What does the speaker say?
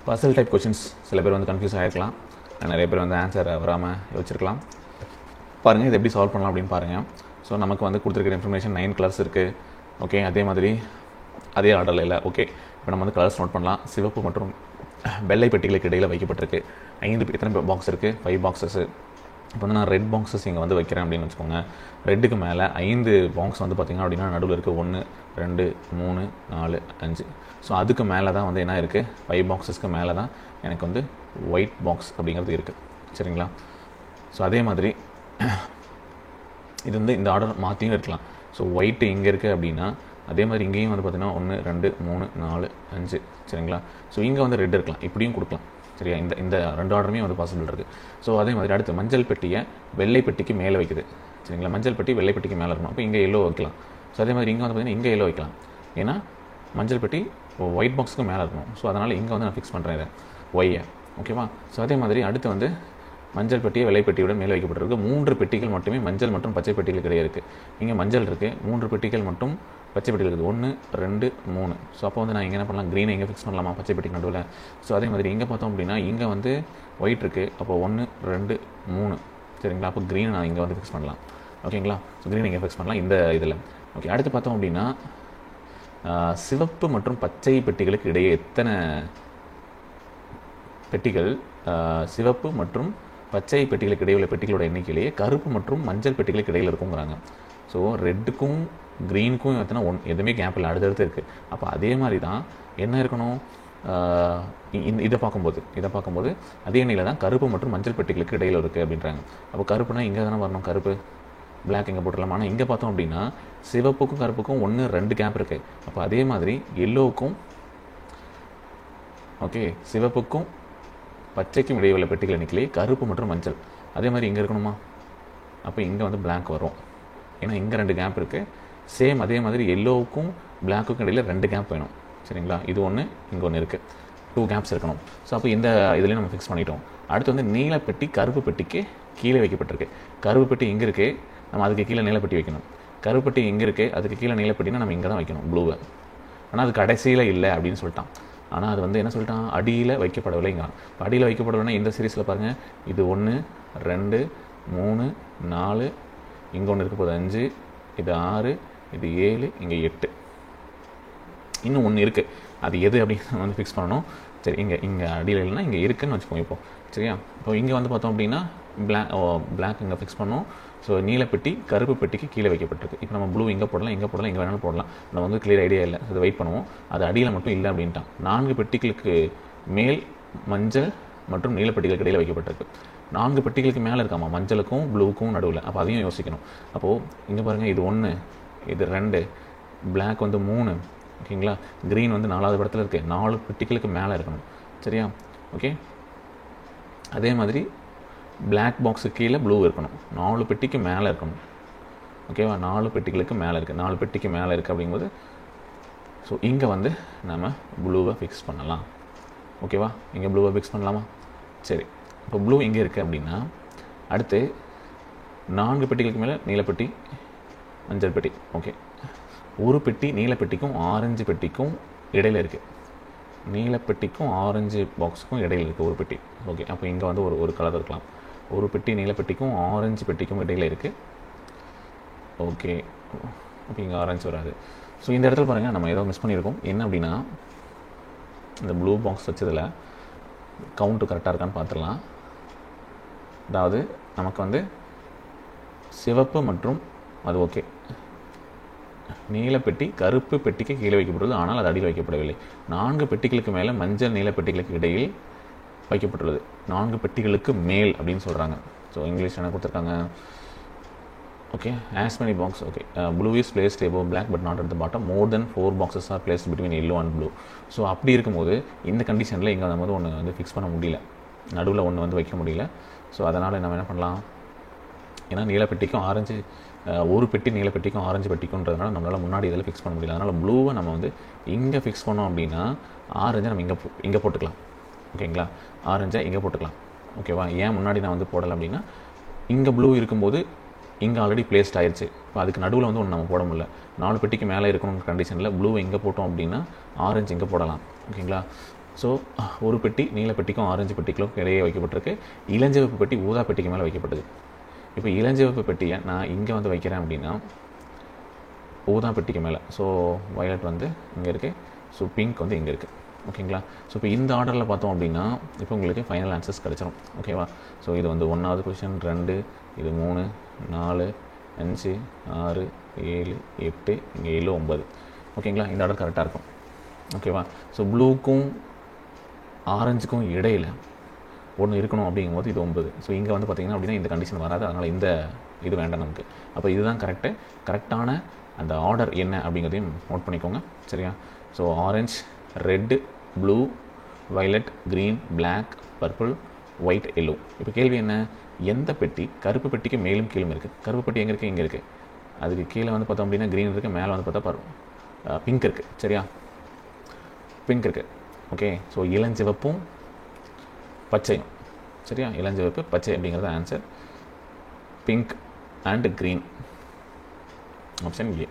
Basil type questions சில பேர் வந்து கன்ஃபியூஸ் ஆகிருக்கலாம், நிறைய பேர் வந்து ஆன்சர் வராமல் யோசிச்சிருக்கலாம். பாருங்கள் இது எப்படி சால்வ் பண்ணலாம் அப்படின்னு பாருங்கள். ஸோ நமக்கு வந்து கொடுத்துருக்கிற இன்ஃபர்மேஷன் 9 கலர்ஸ் இருக்குது. ஓகே, அதே மாதிரி அதே ஆர்டரில் இல்லை. ஓகே, இப்போ நம்ம வந்து கலர்ஸ் நோட் பண்ணலாம். சிவப்பு மற்றும் வெள்ளை பெட்டிகளுக்கு இடையில் வைக்கப்பட்டிருக்கு 5 எத்தனை பாக்ஸ் இருக்குது? 5 பாக்ஸஸ். இப்போ வந்து நான் ரெட் பாக்ஸஸ் இங்கே வந்து வைக்கிறேன் அப்படின்னு வச்சுக்கோங்க. ரெட்டுக்கு மேலே 5 பாக்ஸ் வந்து பார்த்திங்கன்னா அப்படின்னா நடுவில் இருக்குது 1 2 3 4 5. ஸோ அதுக்கு மேலே தான் வந்து என்ன இருக்குது, 5 பாக்ஸஸ்க்கு மேலே தான் எனக்கு வந்து ஒயிட் பாக்ஸ் அப்படிங்கிறது இருக்குது. சரிங்களா? ஸோ அதே மாதிரி இது வந்து இந்த ஆர்டர் மாற்றியும் இருக்கலாம். ஸோ ஒயிட்டு இங்கே இருக்குது அப்படின்னா அதே மாதிரி இங்கேயும் வந்து பார்த்திங்கன்னா 1 2 3 4 5. சரிங்களா? ஸோ இங்கே வந்து ரெட் இருக்கலாம், இப்படியும் கொடுக்கலாம். சரியா? இந்த 2 ஆர்டருமே வந்து பாசிபிள் இருக்குது. ஸோ அதே மாதிரி அடுத்து மஞ்சள் பெட்டியை வெள்ளை பெட்டிக்கு மேலே வைக்குது. சரிங்களா? மஞ்சள் பெட்டி வெள்ளை பெட்டிக்கு மேலே இருக்கணும். அப்போ இங்கே எல்லோ வைக்கலாம். ஸோ அதே மாதிரி இங்கே வந்து பார்த்திங்கன்னா இங்கே எல்லோ வைக்கலாம். ஏன்னா மஞ்சள் பெட்டி ஒயிட் பாக்ஸுக்கு மேலே இருக்கணும். ஸோ அதனால் இங்கே வந்து நான் ஃபிக்ஸ் பண்ணுறேன் இதை ஒய்யை. ஓகேவா? ஸோ அதே மாதிரி அடுத்து வந்து மஞ்சள் பெட்டியை வெள்ளை பெட்டியுடன் மேலே வைக்கப்பட்டிருக்கு. 3 பெட்டிகள் மட்டுமே மஞ்சள் மற்றும் பச்சை பெட்டிகளுக்கு இடையே இருக்குது. இங்கே மஞ்சள் இருக்குது, 3 பெட்டிகள் மட்டும் பச்சை பெட்டிகள் இருக்குது. 1 2 3. ஸோ அப்போ வந்து நான் இங்கே என்ன பண்ணலாம், க்ரீனை இங்கே ஃபிக்ஸ் பண்ணலாமா பச்சை பெட்டிக்கு நடுவில்? ஸோ அதே மாதிரி இங்கே பார்த்தோம் அப்படின்னா இங்கே வந்து ஒயிட் இருக்குது. அப்போ 1 2 3. சரிங்களா? அப்போ க்ரீனை நான் இங்கே வந்து ஃபிக்ஸ் பண்ணலாம். ஓகேங்களா? ஸோ க்ரீனை இங்கே ஃபிக்ஸ் பண்ணலாம் இந்த இதில். ஓகே, அடுத்து பார்த்தோம் அப்படின்னா சிவப்பு மற்றும் பச்சை பெட்டிகளுக்கு இடையே எத்தனை பெட்டிகள், சிவப்பு மற்றும் பச்சை பெட்டிகளுக்கு இடையே உள்ள பெட்டிகளோட எண்ணிக்கையிலேயே கருப்பு மற்றும் மஞ்சள் பெட்டிகளுக்கு இடையில் இருக்குங்கிறாங்க. ஸோ ரெட்டுக்கும் க்ரீனுக்கும் எத்தனை எதுவுமே கேப் இல்லை, அடுத்தடுத்து இருக்குது. அப்போ அதே மாதிரி தான் என்ன இருக்கணும், இதை பார்க்கும்போது அதே எண்ணியில் தான் கருப்பு மற்றும் மஞ்சள் பெட்டிகளுக்கு இடையில் இருக்குது அப்படின்றாங்க. அப்போ கருப்புனா இங்கே தானே வரணும், கருப்பு பிளாக் இங்கே போட்டுடலாம். ஆனால் இங்கே பார்த்தோம் அப்படின்னா சிவப்புக்கும் கருப்புக்கும் 1 2 கேப் இருக்குது. அப்போ அதே மாதிரி எல்லோவுக்கும் ஓகே சிவப்புக்கும் பச்சைக்கும் இடையே உள்ள பெட்டிகள் எண்ணிக்கையிலே கருப்பு மற்றும் மஞ்சள் அதே மாதிரி இங்கே இருக்கணுமா? அப்போ இங்கே வந்து பிளாக் வரும். ஏன்னா இங்கே 2 கேப் இருக்குது. சேம் அதே மாதிரி எல்லோவுக்கும் பிளாக்குக்கும் இடையில் 2 கேப் வேணும். சரிங்களா? இது ஒன்று, இங்கே ஒன்று இருக்குது, 2 கேப்ஸ் இருக்கணும். ஸோ அப்போ இந்த இதுலேயும் நம்ம ஃபிக்ஸ் பண்ணிட்டோம். அடுத்து வந்து நீலப்பெட்டி கருப்பு பெட்டிக்கு கீழே வைக்கப்பட்டிருக்கு. கருப்பு பெட்டி இங்கே இருக்குது, நம்ம அதுக்கு கீழே நீலப்பெட்டி வைக்கணும். கருப்பெட்டி எங்கே இருக்குது, அதுக்கு கீழே நீலப்பெட்டினா நம்ம இங்கே தான் வைக்கணும் ப்ளூவை. ஆனால் அது கடைசியில் இல்லை அப்படின்னு சொல்லிட்டான். ஆனால் அது வந்து என்ன சொல்லிட்டான், அடியில் வைக்கப்படவில்லைங்க. இப்போ அடியில் வைக்கப்படவில்லைன்னா இந்த சீரீஸில் பாருங்கள், இது 1 2 3 4, இங்கே ஒன்று இருக்க போது 5, இது 6, இது 7, இங்கே 8, இன்னும் ஒன்று இருக்குது. அது எது அப்படின்னு வந்து ஃபிக்ஸ் பண்ணணும். சரி, இங்கே அடியில் இல்லைன்னா இங்கே இருக்குதுன்னு வச்சுக்கோங்க. இப்போ சரியா? இப்போ இங்கே வந்து பார்த்தோம் அப்படின்னா பிளாக் இங்கே ஃபிக்ஸ் பண்ணோம். ஸோ நீலப்பெட்டி கருப்பு பெட்டிக்கு கீழே வைக்கப்பட்டிருக்கு. இப்போ நம்ம ப்ளூ இங்கே போடலாம், இங்கே வேணாலும் போடலாம். நம்ம வந்து கிளியர் ஐடியா இல்லை, அது வெயிட் பண்ணுவோம். அது அடியில் மட்டும் இல்லை அப்படின்ட்டான். 4 பெட்டிகளுக்கு மேல் மஞ்சள் மற்றும் நீலப்பெட்டிகளுக்கு இடையில் வைக்கப்பட்டிருக்கு. 4 பெட்டிகளுக்கு மேலே இருக்காமா மஞ்சளுக்கும் ப்ளூவுக்கும் நடுவில். அப்போ அதையும் யோசிக்கணும். அப்போது இங்கே பாருங்கள், இது 1, இது 2, பிளாக் வந்து 3. ஓகேங்களா? க்ரீன் வந்து 4வது படத்தில் இருக்குது. 4 பெட்டிகளுக்கு மேலே இருக்கணும். சரியா? ஓகே, அதே மாதிரி பிளாக் பாக்ஸுக்கு கீழே ப்ளூ இருக்கணும். 4 பெட்டிக்கு மேலே இருக்கணும். ஓகேவா? 4 பெட்டிகளுக்கு மேலே இருக்குது. 4 பெட்டிக்கு மேலே இருக்குது அப்படிங்கும்போது ஸோ இங்கே வந்து நம்ம ப்ளூவை ஃபிக்ஸ் பண்ணலாம். ஓகேவா? இங்கே ப்ளூவை ஃபிக்ஸ் பண்ணலாமா? சரி, இப்போ ப்ளூ எங்கே இருக்குது அப்படின்னா அடுத்து 4 பெட்டிகளுக்கு மேலே நீலப்பெட்டி மஞ்சள் பெட்டி. ஓகே, ஒரு பெட்டி நீலப்பெட்டிக்கும் ஆரஞ்சு பெட்டிக்கும் இடையில் இருக்குது. நீலப்பெட்டிக்கும் ஆரஞ்சு பாக்ஸுக்கும் இடையில் இருக்குது ஒரு பெட்டி. ஓகே, அப்போ இங்கே வந்து ஒரு கலர் இருக்கலாம். ஒரு பெட்டி நீலப்பெட்டிக்கும் ஆரஞ்சு பெட்டிக்கும் இடையில் இருக்குது. ஓகே, அப்போ இங்கே ஆரஞ்சு வராது. ஸோ இந்த இடத்துல பாருங்கள், நம்ம ஏதோ மிஸ் பண்ணியிருக்கோம். என்ன அப்படின்னா இந்த ப்ளூ பாக்ஸ் வச்சதில் கவுண்ட்டு கரெக்டாக இருக்கான்னு பார்த்துடலாம். அதாவது நமக்கு வந்து சிவப்பு மற்றும் அது ஓகே நீலப்பெட்டி கருப்பு பெட்டிக்கு கீழே வைக்கப்பட்டுள்ளது, ஆனால் அது அடியில் வைக்கப்படவில்லை. 4 பெட்டிகளுக்கு மேலே மஞ்சள் நீலப்பெட்டிகளுக்கு இடையில் வைக்கப்பட்டுள்ளது. 4 பெட்டிகளுக்கு மேல் அப்படின்னு சொல்கிறாங்க. ஸோ இங்கிலீஷ் என்ன கொடுத்துருக்காங்க? Okay, as many box. Okay, blue is placed above black but not at the bottom. More than 4 boxes are placed between yellow and blue. So அப்படி இருக்கும்போது இந்த கண்டிஷனில் இங்கே நம்ம வந்து ஒன்று வந்து ஃபிக்ஸ் பண்ண முடியல, நடுவில் ஒன்று வந்து வைக்க முடியல. ஸோ அதனால் நம்ம என்ன பண்ணலாம், ஏன்னா நீலப்பெட்டிக்கும் ஆரஞ்சு ஒரு பெட்டி நீலப்பெட்டிக்கும் ஆரஞ்சு பெட்டிக்குன்றதுனால நம்மளால் முன்னாடி இதில் ஃபிக்ஸ் பண்ண முடியல. அதனால் ப்ளூவை நம்ம வந்து இங்கே ஃபிக்ஸ் பண்ணோம் அப்படின்னா ஆரஞ்சை நம்ம இங்கே போட்டுக்கலாம். ஓகேங்களா? ஆரஞ்சை இங்கே போட்டுக்கலாம். ஓகேவா? ஏன் முன்னாடி நான் வந்து போடலை அப்படின்னா இங்கே ப்ளூ இருக்கும்போது இங்கே ஆல்ரெடி பிளேஸ்ட் ஆயிடுச்சு. இப்போ அதுக்கு நடுவில் வந்து ஒன்று நம்ம போட முடியல. 4 பெட்டிக்கு மேலே இருக்கணுங்கிற கண்டிஷனில் ப்ளூவை இங்கே போட்டோம் அப்படின்னா ஆரஞ்சு இங்கே போடலாம். ஓகேங்களா? ஸோ ஒரு பெட்டி நீல பெட்டிக்கும் ஆரஞ்சு பெட்டிக்கும் இடையே வைக்கப்பட்டிருக்கு. இளஞ்சிவப்பு பெட்டி ஊதா பெட்டிக்கு மேலே வைக்கப்பட்டது. இப்போ இளஞ்சிவப்பு பெட்டியை நான் இங்கே வந்து வைக்கிறேன் அப்படின்னா ஊதா பெட்டிக்கு மேலே, ஸோ வயலட் வந்து இங்கே இருக்குது, ஸோ பிங்க் வந்து இங்கே இருக்குது. ஓகேங்களா? ஸோ இப்போ இந்த ஆர்டரில் பார்த்தோம் அப்படின்னா இப்போ உங்களுக்கு ஃபைனல் ஆன்சர்ஸ் கிடச்சிரும். ஓகேவா? ஸோ இது வந்து 1வது கொஷின், 2, இது 3, 4, 5, 6, 7, 8, இங்கே 7, 9. ஓகேங்களா? இந்த ஆர்டர் கரெக்டாக இருக்கும். ஓகேவா? ஸோ ப்ளூக்கும் ஆரஞ்சுக்கும் இடையில் ஒன்று இருக்கணும் அப்படிங்கும்போது இது 9. ஸோ இங்கே வந்து பார்த்திங்கன்னா அப்படின்னா இந்த கண்டிஷன் வராது. அதனால் இந்த இது வேண்டாம் நமக்கு. அப்போ இதுதான் கரெக்டான அந்த ஆர்டர் என்ன அப்படிங்கிறதையும் நோட் பண்ணிக்கோங்க. சரியா? So orange, red, blue, violet, green, black, purple, white, yellow. இப்போ கேள்வி என்ன, எந்த பெட்டி கருப்பு பெட்டிக்கு மேலும் கீழும் இருக்குது? கருப்பு பெட்டி எங்கே இருக்குது? இங்கே இருக்குது. அதுக்கு கீழே வந்து பார்த்தோம் அப்படின்னா க்ரீன் இருக்குது, மேலே வந்து பார்த்தா பிங்க் இருக்குது. சரியா? பிங்க் இருக்குது. ஓகே. ஸோ இளஞ்சிவப்பும் பச்சையும். சரியா? இளஞ்சிவப்பு பச்சை அப்படிங்கிறது answer. Pink and green, option A.